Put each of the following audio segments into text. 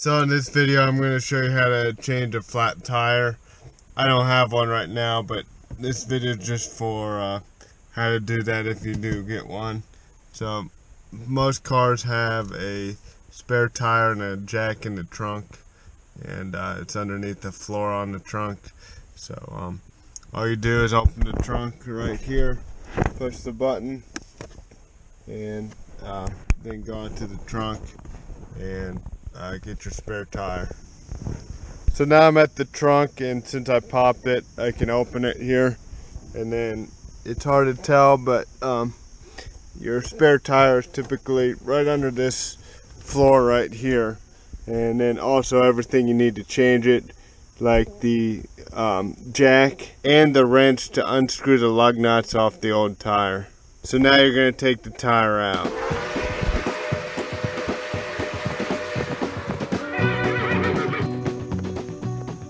So in this video I'm going to show you how to change a flat tire. I don't have one right now, but this video is just for how to do that if you do get one. So most cars have a spare tire and a jack in the trunk, and it's underneath the floor on the trunk. So all you do is open the trunk right here, push the button, and then go into the trunk and get your spare tire. So now I'm at the trunk, and since I popped it, I can open it here, and then it's hard to tell, but your spare tire is typically right under this floor right here, and then also everything you need to change it, like the jack and the wrench to unscrew the lug nuts off the old tire. So now you're going to take the tire out.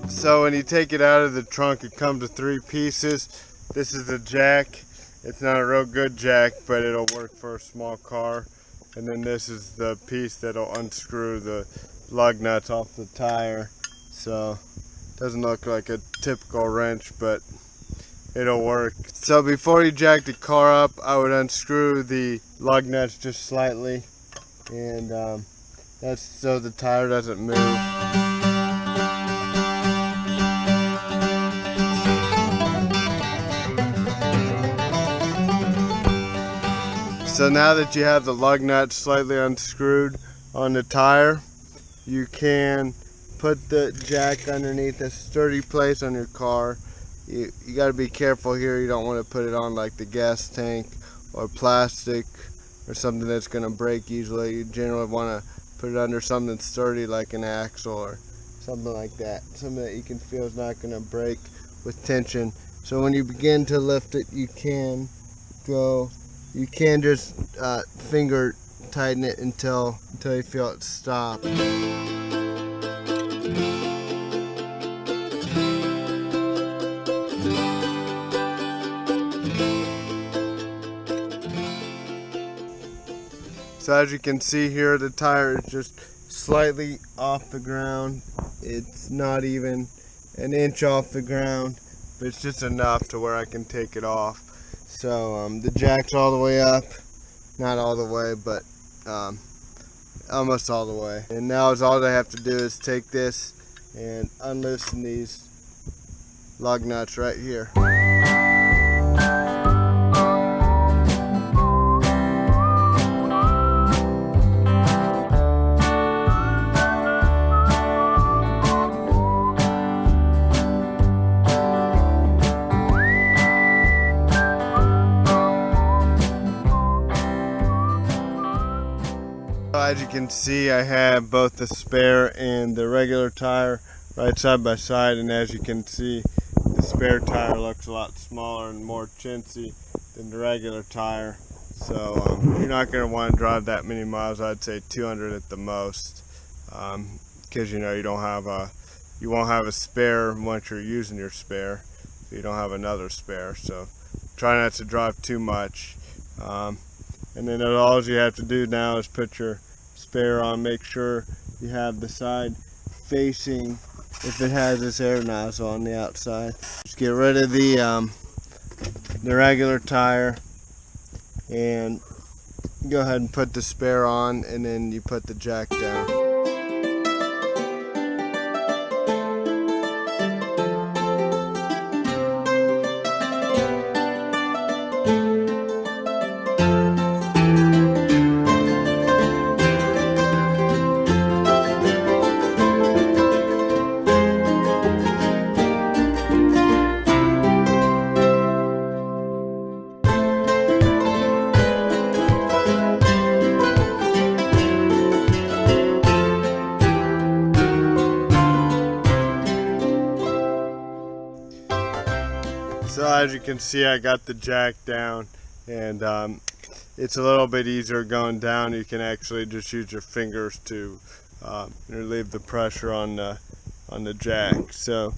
So when you take it out of the trunk, it comes with 3 pieces. This is the jack. It's not a real good jack, but it'll work for a small car. And then this is the piece that'll unscrew the lug nuts off the tire. So it doesn't look like a typical wrench, but it'll work. So before you jack the car up, I would unscrew the lug nuts just slightly, and that's so the tire doesn't move. So now that you have the lug nuts slightly unscrewed on the tire, you can put the jack underneath a sturdy place on your car. You got to be careful here. You don't want to put it on like the gas tank or plastic or something that's going to break easily. You generally want to put it under something sturdy like an axle or something like that. Something that you can feel is not going to break with tension. So when you begin to lift it, you can just finger tighten it until you feel it stop. So as you can see here, the tire is just slightly off the ground. It's not even an inch off the ground, but it's just enough to where I can take it off. So the jack's all the way up, not all the way, but almost all the way. And now all I have to do is take this and unloosen these lug nuts right here. As you can see, I have both the spare and the regular tire right side by side, and as you can see, the spare tire looks a lot smaller and more chintzy than the regular tire. So you're not going to want to drive that many miles. I'd say 200 at the most, because you won't have a spare once you're using your spare. So you don't have another spare. So try not to drive too much. And then all you have to do now is put your spare on. Make sure you have the side facing if it has this air nozzle on the outside. Just get rid of the regular tire and go ahead and put the spare on, and then you put the jack down. So as you can see, I got the jack down, and it's a little bit easier going down. You can actually just use your fingers to relieve the pressure on the jack. So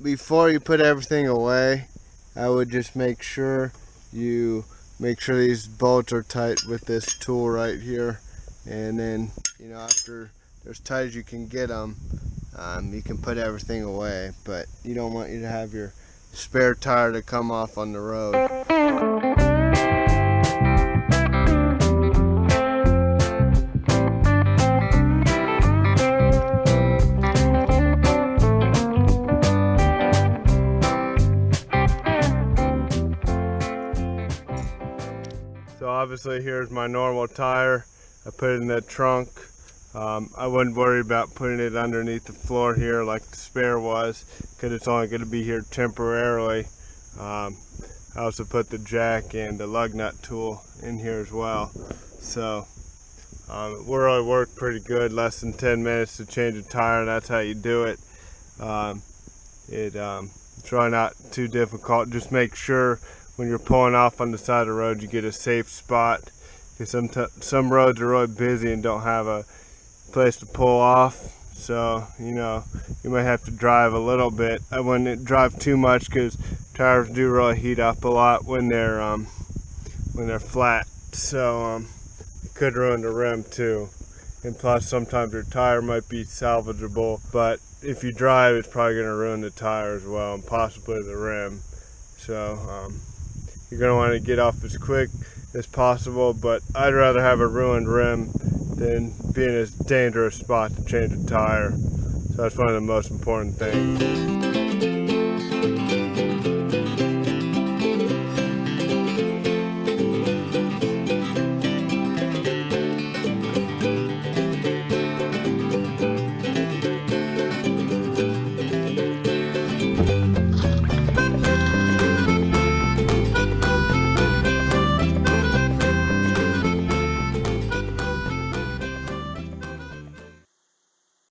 before you put everything away, I would just make sure these bolts are tight with this tool right here, and then You know, after they're as tight as you can get them, you can put everything away, but you don't want you to have your spare tire to come off on the road. So obviously here's my normal tire. I put it in the trunk. I wouldn't worry about putting it underneath the floor here like the spare was, because it's only going to be here temporarily. I also put the jack and the lug nut tool in here as well. So it really worked pretty good. Less than 10 minutes to change a tire, and that's how you do it. It's really not too difficult. Just make sure when you're pulling off on the side of the road you get a safe spot, because some roads are really busy and don't have a place to pull off. So you know, you might have to drive a little bit. I wouldn't drive too much, because tires do really heat up a lot when they're flat. So it could ruin the rim too. And plus, sometimes your tire might be salvageable, but if you drive, it's probably going to ruin the tire as well, and possibly the rim. So you're going to want to get off as quick as possible, but I'd rather have a ruined rim than be in a dangerous spot to change a tire. So that's one of the most important things.